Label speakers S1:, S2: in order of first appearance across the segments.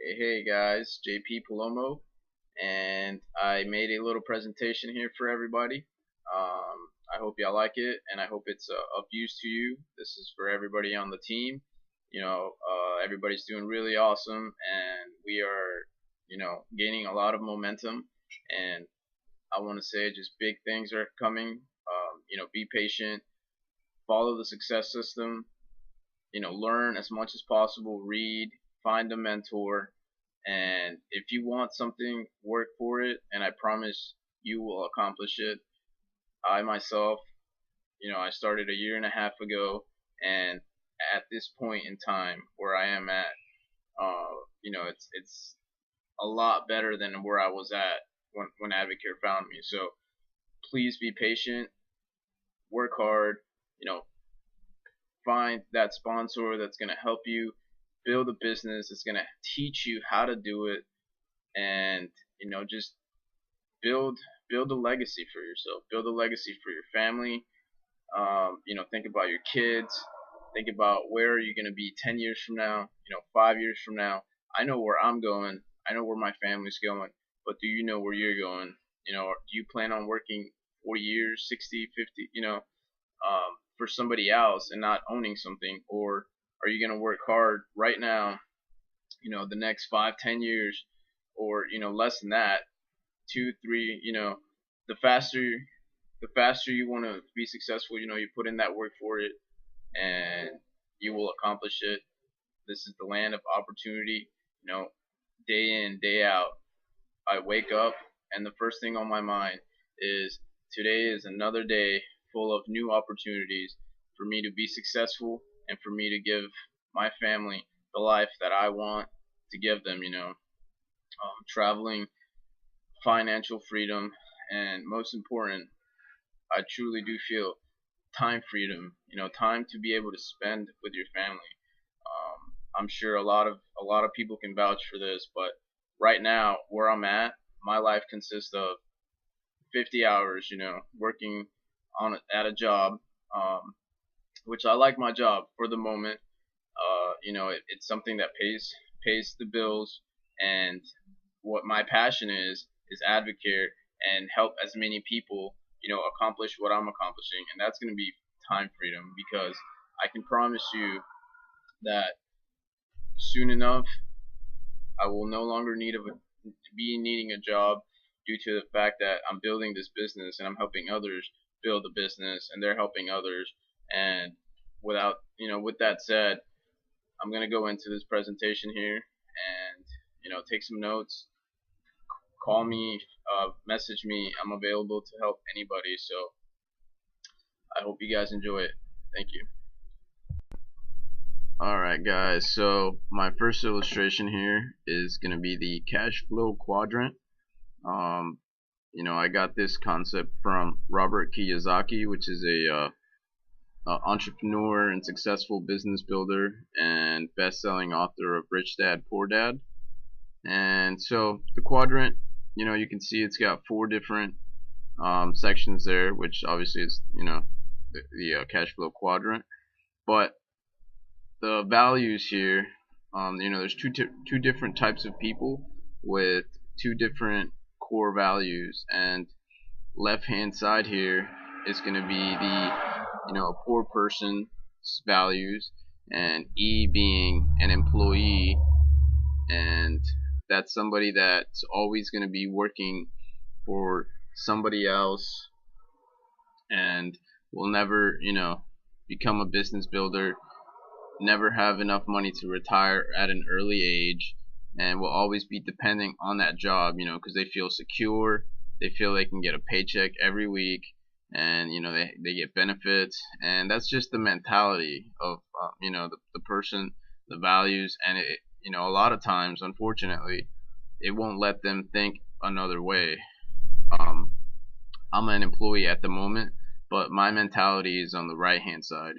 S1: Hey guys, JP Palomo, and I made a little presentation here for everybody. I hope y'all like it, and I hope it's of use to you. This is for everybody on the team. Everybody's doing really awesome, and we are, gaining a lot of momentum. And I want to say just big things are coming. Be patient, follow the success system, learn as much as possible, read, find a mentor, and if you want something, work for it, and I promise you will accomplish it. I myself, I started a year and a half ago, and at this point in time where I am at, it's a lot better than where I was at when Advocare found me. So please be patient, work hard, you know, find that sponsor that's going to help you build a business, that's going to teach you how to do it, and just build build a legacy for yourself, build a legacy for your family. Think about your kids, think about where are you going to be 10 years from now, 5 years from now. I know where I'm going, I know where my family's going, but do you know where you're going? Do you plan on working 40 years, 60, 50, for somebody else and not owning something? Or are you going to work hard right now, the next 5, 10 years, or less than that, 2, 3, the faster the faster you want to be successful, you put in that work for it, and you will accomplish it. This is the land of opportunity. Day in, day out, I wake up, and the first thing on my mind is today is another day full of new opportunities for me to be successful and for me to give my family the life that I want to give them. Traveling, financial freedom, and most important, I truly do feel time freedom. Time to be able to spend with your family. I'm sure a lot of people can vouch for this, but right now where I'm at, my life consists of 50 hours, working at a job, which I like my job for the moment. It's something that pays the bills, and what my passion is Advocare and help as many people, accomplish what I'm accomplishing, and that's going to be time freedom, because I can promise you that soon enough I will no longer be needing a job, due to the fact that I'm building this business and I'm helping others build a business and they're helping others. And with that said, I'm gonna go into this presentation here and take some notes. Call me, message me. I'm available to help anybody. So I hope you guys enjoy it. Thank you. Alright guys, so my first illustration here is going to be the cash flow quadrant. I got this concept from Robert Kiyosaki, which is a entrepreneur and successful business builder and best-selling author of Rich Dad Poor Dad. And so the quadrant, you can see it's got 4 different sections there, which obviously is the cash flow quadrant. But the values here, there's two different types of people with 2 different core values, and left hand side here is going to be the a poor person's values, and E being an employee, and that's somebody that's always going to be working for somebody else and will never become a business builder, never have enough money to retire at an early age, and will always be depending on that job, because they feel secure, they feel they can get a paycheck every week, and they get benefits, and that's just the mentality of the person, the values, and a lot of times, unfortunately, it won't let them think another way. I'm an employee at the moment, but my mentality is on the right hand side.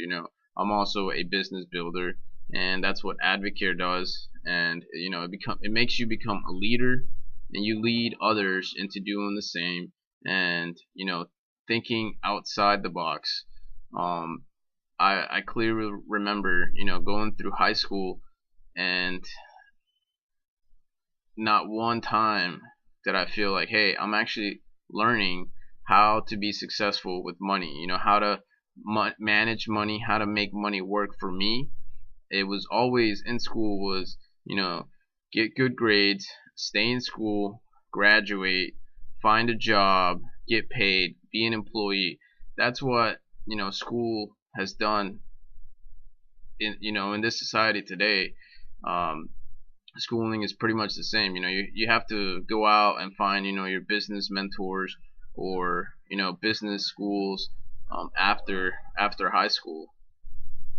S1: I'm also a business builder, and that's what Advocare does. And it makes you become a leader, and you lead others into doing the same, and thinking outside the box. I clearly remember going through high school, and not one time did I feel like, hey, I'm actually learning how to be successful with money. How to manage money, how to make money work for me. It was always in school was, get good grades, stay in school, graduate, find a job, get paid, be an employee. That's what, school has done in this society today. Um, Schooling is pretty much the same. You have to go out and find, your business mentors or, business schools after high school.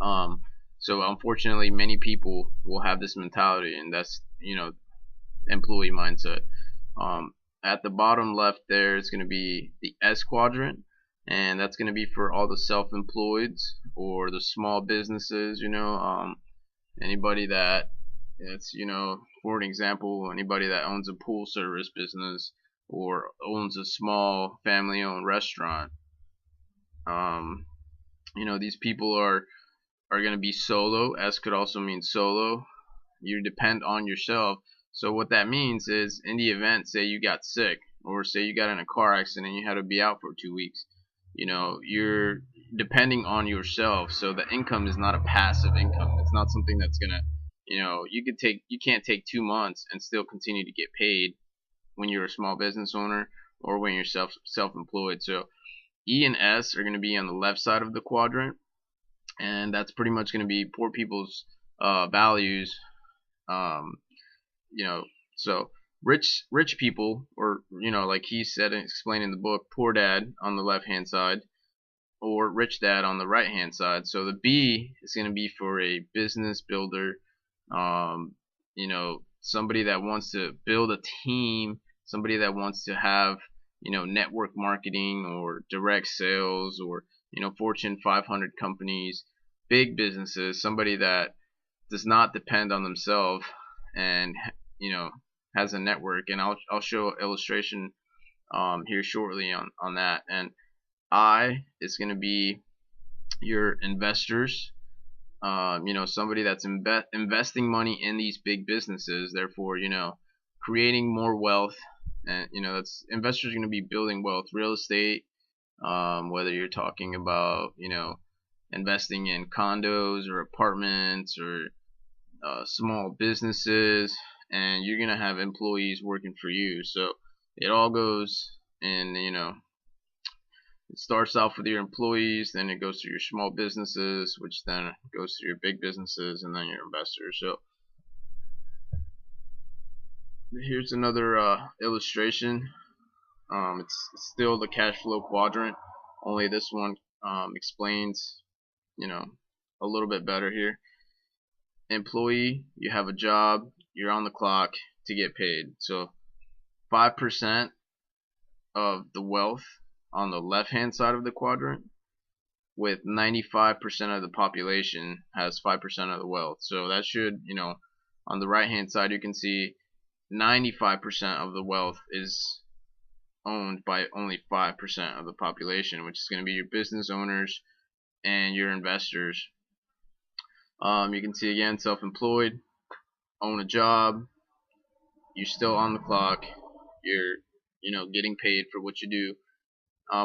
S1: Um, so unfortunately, many people will have this mentality, and that's, employee mindset. Um, at the bottom left there is going to be the S quadrant, and that's going to be for all the self-employeds or the small businesses. Anybody that it's, for an example, anybody that owns a pool service business or owns a small family-owned restaurant. Um, these people are going to be solo. S could also mean solo. You depend on yourself. So what that means is, in the event, say you got sick, or say you got in a car accident and you had to be out for 2 weeks, you're depending on yourself. So the income is not a passive income. It's not something that's gonna, you can't take 2 months and still continue to get paid when you're a small business owner or when you're self-employed. So E and S are going to be on the left side of the quadrant, and that's pretty much going to be poor people's values. Um, you know, so rich people, or like he said and explained in the book, poor dad on the left hand side, or rich dad on the right hand side. So the B is going to be for a business builder, somebody that wants to build a team, somebody that wants to have, network marketing or direct sales, or, Fortune 500 companies, big businesses, somebody that does not depend on themselves and, has a network. And I'll show an illustration here shortly on that. And I is going to be your investors, somebody that's investing money in these big businesses, therefore, creating more wealth. And, that's investors are going to be building wealth, real estate, whether you're talking about, investing in condos or apartments or small businesses, and you're going to have employees working for you. So it all goes in, it starts off with your employees, then it goes to your small businesses, which then goes to your big businesses, and then your investors. So here's another illustration. It's still the cash flow quadrant, only this one explains, a little bit better here. Employee, you have a job, you're on the clock to get paid. So 5% of the wealth on the left hand side of the quadrant, with 95% of the population has 5% of the wealth. So that should, on the right hand side, you can see 95% of the wealth is owned by only 5% of the population, which is going to be your business owners and your investors. You can see again, self-employed, own a job, you're still on the clock, you're, getting paid for what you do.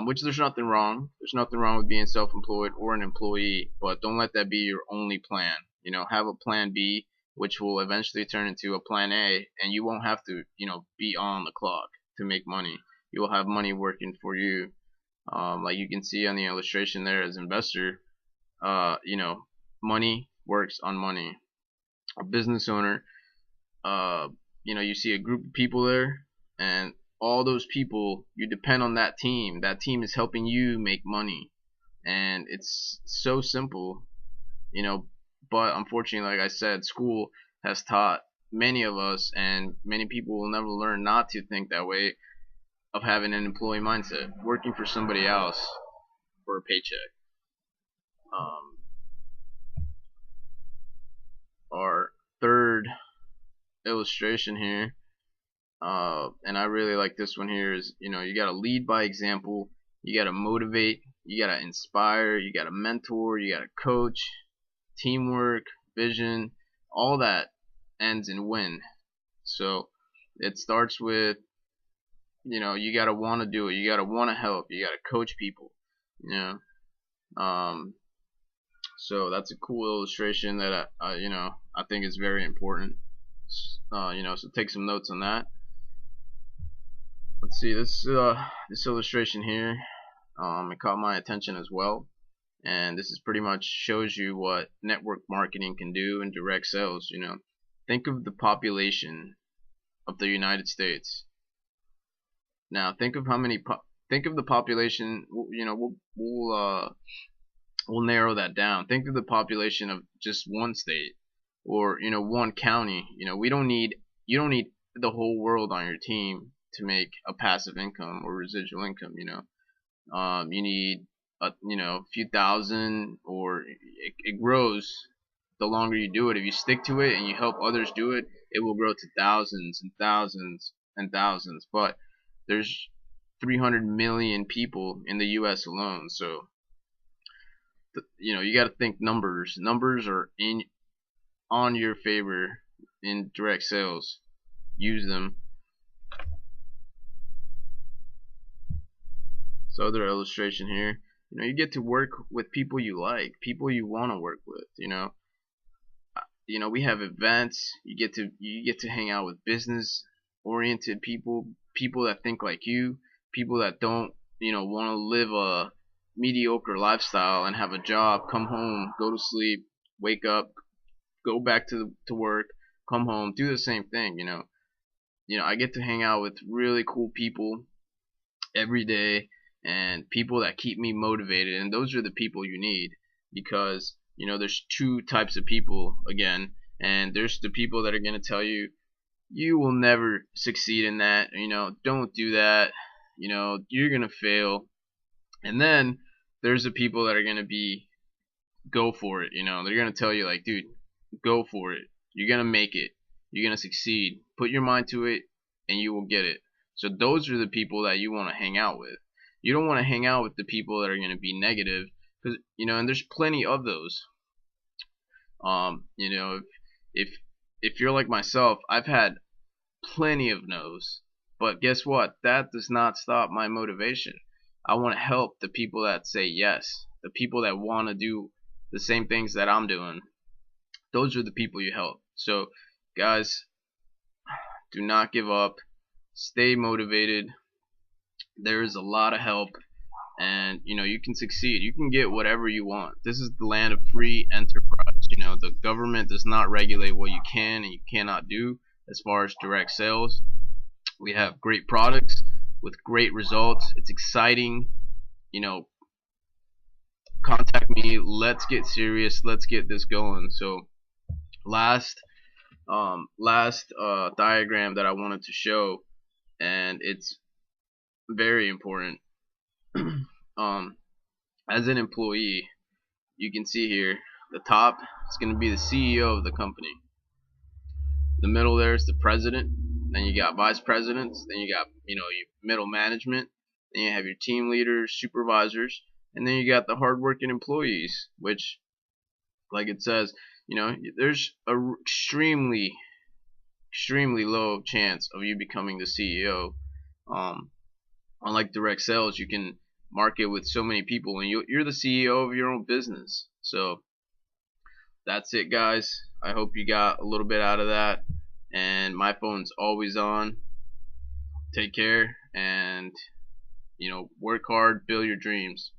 S1: Which there's nothing wrong. There's nothing wrong with being self-employed or an employee, but don't let that be your only plan. Have a plan B, which will eventually turn into a plan A, and you won't have to, be on the clock to make money. You will have money working for you. Like you can see on the illustration there, as investor, money works on money. A business owner, you see a group of people there, and all those people, you depend on that team. That team is helping you make money, and it's so simple, but unfortunately, like I said, school has taught many of us, and many people will never learn not to think that way, of having an employee mindset, working for somebody else for a paycheck. Our third illustration here, and I really like this one here, is, you got to lead by example, you got to motivate, you got to inspire, you got to mentor, you got to coach, teamwork, vision, all that ends in win. So It starts with, you gotta want to do it. You gotta want to help. You gotta coach people. You know, so that's a cool illustration that I think is very important. So take some notes on that. Let's see this illustration here. It caught my attention as well, and this is pretty much shows you what network marketing can do in direct sales. Think of the population of the United States. Now think of think of the population. We'll narrow that down. Think of the population of just one state, or one county. We don't need you don't need the whole world on your team to make a passive income or residual income. You need a few thousand, or it grows the longer you do it. If you stick to it and you help others do it, it will grow to thousands and thousands and thousands. But there's 300 million people in the U.S. alone, so you got to think numbers. Numbers are in on your favor in direct sales. Use them. So other illustration here. You get to work with people you like, people you want to work with. We have events. You get to hang out with business oriented people, people that think like you, people that don't want to live a mediocre lifestyle and have a job, come home, go to sleep, wake up, go back to work, come home, do the same thing. I get to hang out with really cool people every day, and people that keep me motivated, and those are the people you need, because there's two types of people again. And there's the people that are going to tell you you will never succeed in that, don't do that, you're going to fail. And then there's the people that are going to be go for it. They're going to tell you like, dude, go for it, you're going to make it, you're going to succeed, put your mind to it, and you will get it. So those are the people that you want to hang out with. You don't want to hang out with the people that are going to be negative, because and there's plenty of those. If you're like myself, I've had plenty of no's, but guess what? That does not stop my motivation. I want to help the people that say yes, the people that want to do the same things that I'm doing. Those are the people you help. So, guys, do not give up. Stay motivated. There is a lot of help, and you can succeed. You can get whatever you want. This is the land of free enterprise. The government does not regulate what you can and you cannot do as far as direct sales. We have great products with great results. It's exciting. Contact me. Let's get serious. Let's get this going. So last diagram that I wanted to show, and it's very important. As an employee, you can see here, the top is going to be the CEO of the company. The middle there is the president. Then you got vice presidents. Then you got your middle management. Then you have your team leaders, supervisors, and then you got the hardworking employees, which, like it says, there's a extremely low chance of you becoming the CEO. Unlike direct sales, you can market with so many people, and you're the CEO of your own business. So that's it, guys. I hope you got a little bit out of that, and my phone's always on. Take care, and work hard, build your dreams.